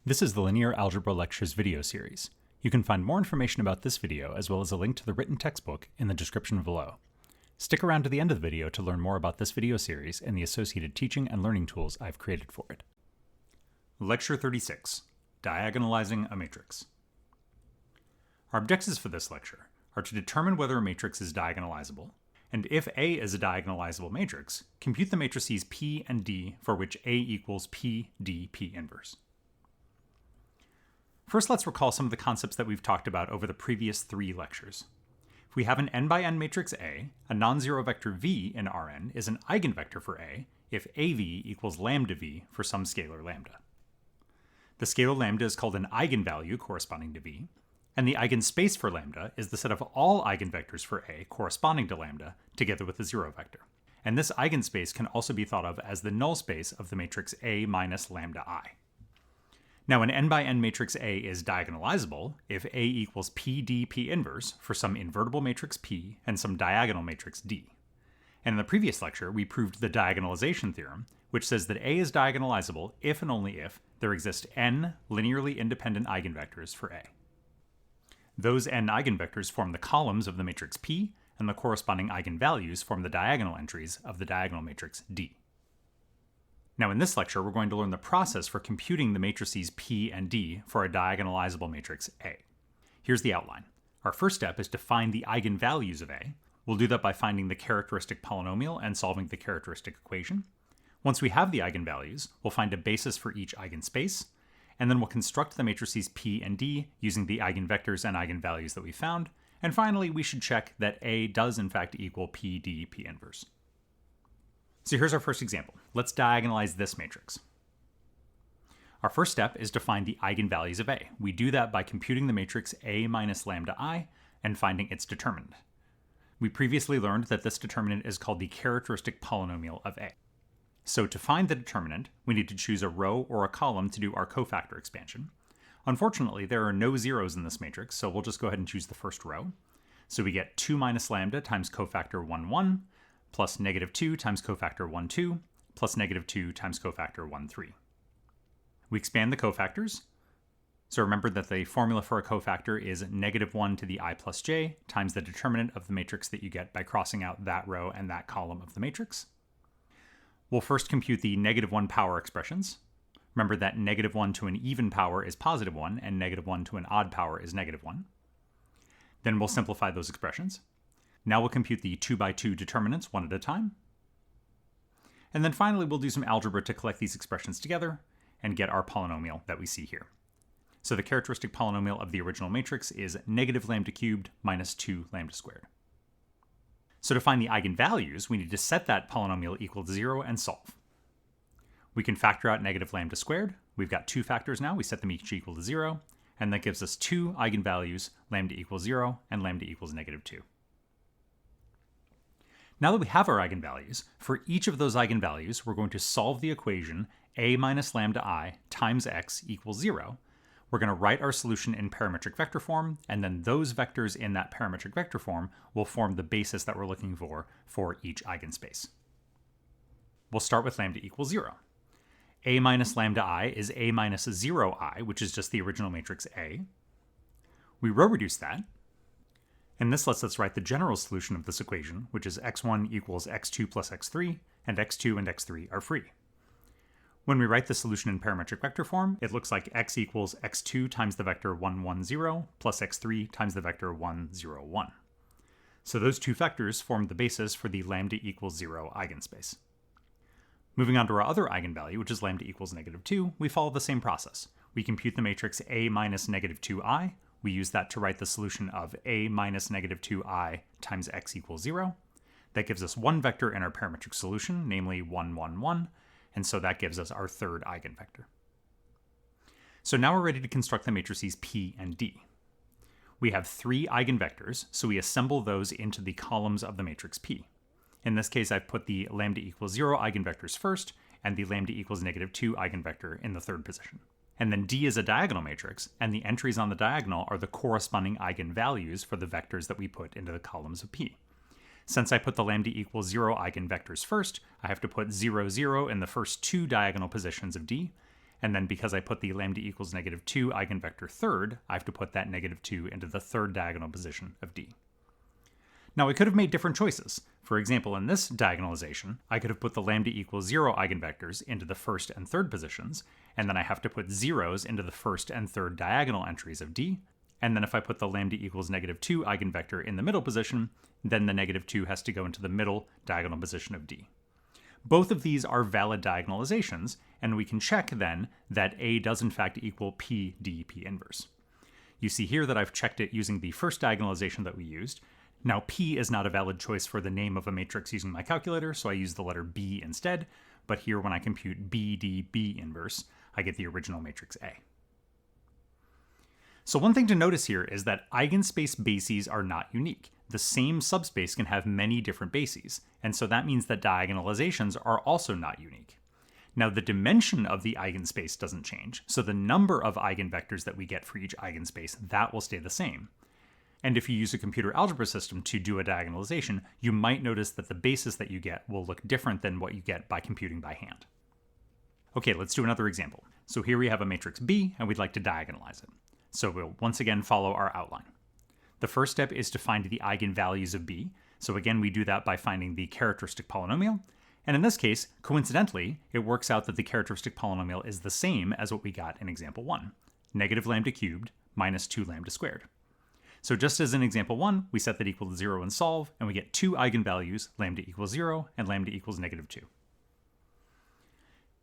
This is the Linear Algebra Lectures video series. You can find more information about this video as well as a link to the written textbook in the description below. Stick around to the end of the video to learn more about this video series and the associated teaching and learning tools I've created for it. Lecture 36, Diagonalizing a Matrix. Our objectives for this lecture are to determine whether a matrix is diagonalizable, and if A is a diagonalizable matrix, compute the matrices P and D for which A equals P, D, P inverse. First, let's recall some of the concepts that we've talked about over the previous 3 lectures. If we have an n by n matrix A, a non-zero vector V in Rn is an eigenvector for A if AV equals lambda V for some scalar lambda. The scalar lambda is called an eigenvalue corresponding to V, and the eigenspace for lambda is the set of all eigenvectors for A corresponding to lambda together with the zero vector. And this eigenspace can also be thought of as the null space of the matrix A minus lambda I. Now, an n by n matrix A is diagonalizable if A equals P D P inverse for some invertible matrix P and some diagonal matrix D. And in the previous lecture, we proved the diagonalization theorem, which says that A is diagonalizable if and only if there exist n linearly independent eigenvectors for A. Those n eigenvectors form the columns of the matrix P, and the corresponding eigenvalues form the diagonal entries of the diagonal matrix D. Now in this lecture, we're going to learn the process for computing the matrices P and D for a diagonalizable matrix A. Here's the outline. Our first step is to find the eigenvalues of A. We'll do that by finding the characteristic polynomial and solving the characteristic equation. Once we have the eigenvalues, we'll find a basis for each eigenspace, and then we'll construct the matrices P and D using the eigenvectors and eigenvalues that we found, and finally we should check that A does in fact equal P, D, P inverse. So here's our first example. Let's diagonalize this matrix. Our first step is to find the eigenvalues of A. We do that by computing the matrix A minus lambda I and finding its determinant. We previously learned that this determinant is called the characteristic polynomial of A. So to find the determinant, we need to choose a row or a column to do our cofactor expansion. Unfortunately, there are no zeros in this matrix, so we'll just go ahead and choose the first row. So we get 2 minus lambda times cofactor 1, 1, plus negative 2 times cofactor 1, 2, plus negative 2 times cofactor 1, 3. We expand the cofactors. So remember that the formula for a cofactor is negative 1 to the I plus j times the determinant of the matrix that you get by crossing out that row and that column of the matrix. We'll first compute the negative 1 power expressions. Remember that negative 1 to an even power is positive 1, and negative 1 to an odd power is negative 1. Then we'll simplify those expressions. Now we'll compute the 2 by 2 determinants one at a time. And then finally, we'll do some algebra to collect these expressions together and get our polynomial that we see here. So the characteristic polynomial of the original matrix is negative lambda cubed minus 2 lambda squared. So to find the eigenvalues, we need to set that polynomial equal to 0 and solve. We can factor out negative lambda squared. We've got 2 factors now. We set them each equal to 0, and that gives us 2 eigenvalues, lambda equals 0 and lambda equals negative 2. Now that we have our eigenvalues, for each of those eigenvalues, we're going to solve the equation A minus lambda I times x equals 0. We're going to write our solution in parametric vector form, and then those vectors in that parametric vector form will form the basis that we're looking for each eigenspace. We'll start with lambda equals 0. A minus lambda I is A minus 0I, which is just the original matrix A. We row reduce that, and this lets us write the general solution of this equation, which is x1 equals x2 plus x3, and x2 and x3 are free. When we write the solution in parametric vector form, it looks like x equals x2 times the vector 1, 1, 0, plus x3 times the vector 1, 0, 1. So those 2 vectors form the basis for the lambda equals 0 eigenspace. Moving on to our other eigenvalue, which is lambda equals negative 2, we follow the same process. We compute the matrix A minus negative 2i. We use that to write the solution of A minus negative 2i times x equals 0. That gives us one vector in our parametric solution, namely 1, 1, 1, and so that gives us our third eigenvector. So now we're ready to construct the matrices P and D. We have 3 eigenvectors, so we assemble those into the columns of the matrix P. In this case, I've put the lambda equals 0 eigenvectors first, and the lambda equals negative 2 eigenvector in the third position. And then D is a diagonal matrix, and the entries on the diagonal are the corresponding eigenvalues for the vectors that we put into the columns of P. Since I put the lambda equals 0 eigenvectors first, I have to put 0, 0 in the first 2 diagonal positions of D, and then because I put the lambda equals -2 eigenvector third, I have to put that -2 into the third diagonal position of D. Now I could have made different choices. For example, in this diagonalization, I could have put the lambda equals 0 eigenvectors into the first and third positions, and then I have to put zeros into the first and third diagonal entries of D, and then if I put the lambda equals -2 eigenvector in the middle position, then the -2 has to go into the middle diagonal position of D. Both of these are valid diagonalizations, and we can check then that A does in fact equal P D P inverse. You see here that I've checked it using the first diagonalization that we used. Now P is not a valid choice for the name of a matrix using my calculator, so I use the letter B instead, but here when I compute B D B inverse, I get the original matrix A. So one thing to notice here is that eigenspace bases are not unique. The same subspace can have many different bases, and so that means that diagonalizations are also not unique. Now the dimension of the eigenspace doesn't change, so the number of eigenvectors that we get for each eigenspace, that will stay the same. And if you use a computer algebra system to do a diagonalization, you might notice that the basis that you get will look different than what you get by computing by hand. Okay, let's do another example. So here we have a matrix B, and we'd like to diagonalize it. So we'll once again follow our outline. The first step is to find the eigenvalues of B. So again, we do that by finding the characteristic polynomial. And in this case, coincidentally, it works out that the characteristic polynomial is the same as what we got in example 1, negative lambda cubed minus 2 lambda squared. So just as in example 1, we set that equal to 0 and solve, and we get two eigenvalues, lambda equals 0 and lambda equals -2.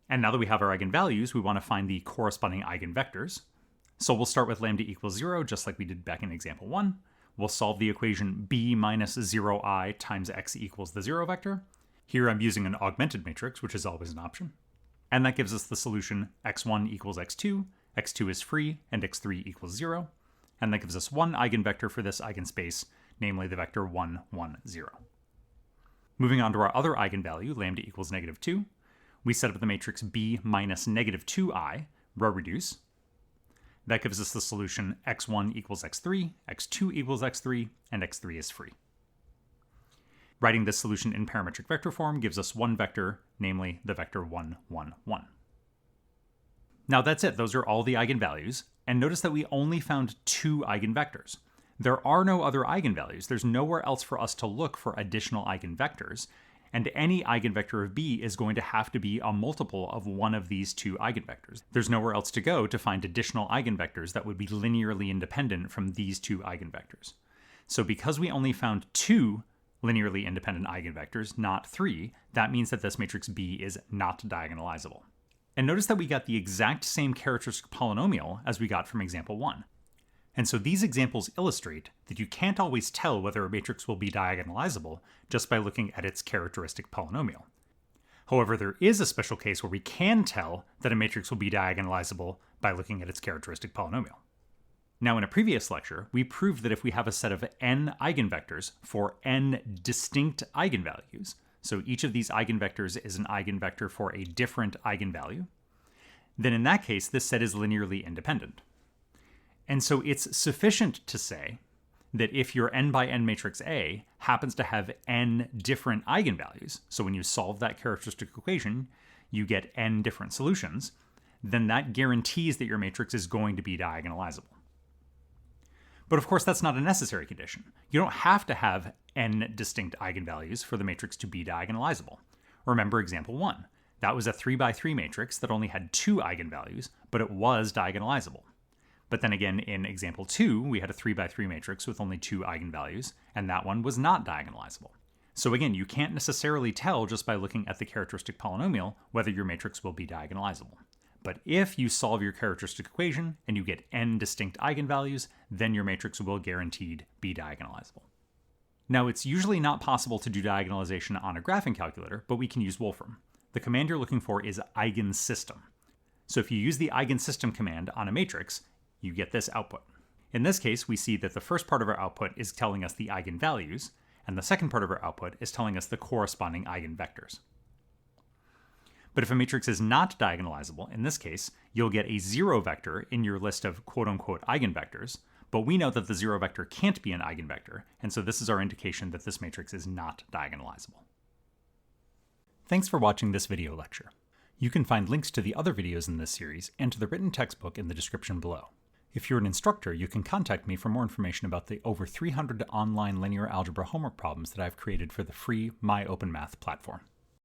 And now that we have our eigenvalues, we want to find the corresponding eigenvectors. So we'll start with lambda equals 0, just like we did back in example 1. We'll solve the equation b minus 0i times x equals the 0 vector. Here I'm using an augmented matrix, which is always an option. And that gives us the solution x1 equals x2 is free, and x3 equals 0. And that gives us one eigenvector for this eigenspace, namely the vector 1, 1, 0. Moving on to our other eigenvalue, lambda equals -2, we set up the matrix B minus -2i, row reduce. That gives us the solution x1 equals x3, x2 equals x3, and x3 is free. Writing this solution in parametric vector form gives us one vector, namely the vector 1, 1, 1. Now that's it, those are all the eigenvalues, and notice that we only found two eigenvectors. There are no other eigenvalues, there's nowhere else for us to look for additional eigenvectors, and any eigenvector of B is going to have to be a multiple of one of these two eigenvectors. There's nowhere else to go to find additional eigenvectors that would be linearly independent from these two eigenvectors. So because we only found two linearly independent eigenvectors, not three, that means that this matrix B is not diagonalizable. And notice that we got the exact same characteristic polynomial as we got from example 1. And so these examples illustrate that you can't always tell whether a matrix will be diagonalizable just by looking at its characteristic polynomial. However, there is a special case where we can tell that a matrix will be diagonalizable by looking at its characteristic polynomial. Now, in a previous lecture, we proved that if we have a set of n eigenvectors for n distinct eigenvalues, so each of these eigenvectors is an eigenvector for a different eigenvalue, then in that case, this set is linearly independent. And so it's sufficient to say that if your n by n matrix A happens to have n different eigenvalues, so when you solve that characteristic equation, you get n different solutions, then that guarantees that your matrix is going to be diagonalizable. But of course, that's not a necessary condition. You don't have to have n distinct eigenvalues for the matrix to be diagonalizable. Remember example 1. That was a 3x3 matrix that only had two eigenvalues, but it was diagonalizable. But then again, in example 2, we had a 3x3 matrix with only two eigenvalues, and that one was not diagonalizable. So again, you can't necessarily tell just by looking at the characteristic polynomial whether your matrix will be diagonalizable. But if you solve your characteristic equation and you get n distinct eigenvalues, then your matrix will guaranteed be diagonalizable. Now, it's usually not possible to do diagonalization on a graphing calculator, but we can use Wolfram. The command you're looking for is eigensystem. So if you use the eigensystem command on a matrix, you get this output. In this case, we see that the first part of our output is telling us the eigenvalues, and the second part of our output is telling us the corresponding eigenvectors. But if a matrix is not diagonalizable, in this case, you'll get a zero vector in your list of quote-unquote eigenvectors, but we know that the zero vector can't be an eigenvector, and so this is our indication that this matrix is not diagonalizable. Thanks for watching this video lecture. You can find links to the other videos in this series and to the written textbook in the description below. If you're an instructor, you can contact me for more information about the over 300 online linear algebra homework problems that I've created for the free My Open Math platform.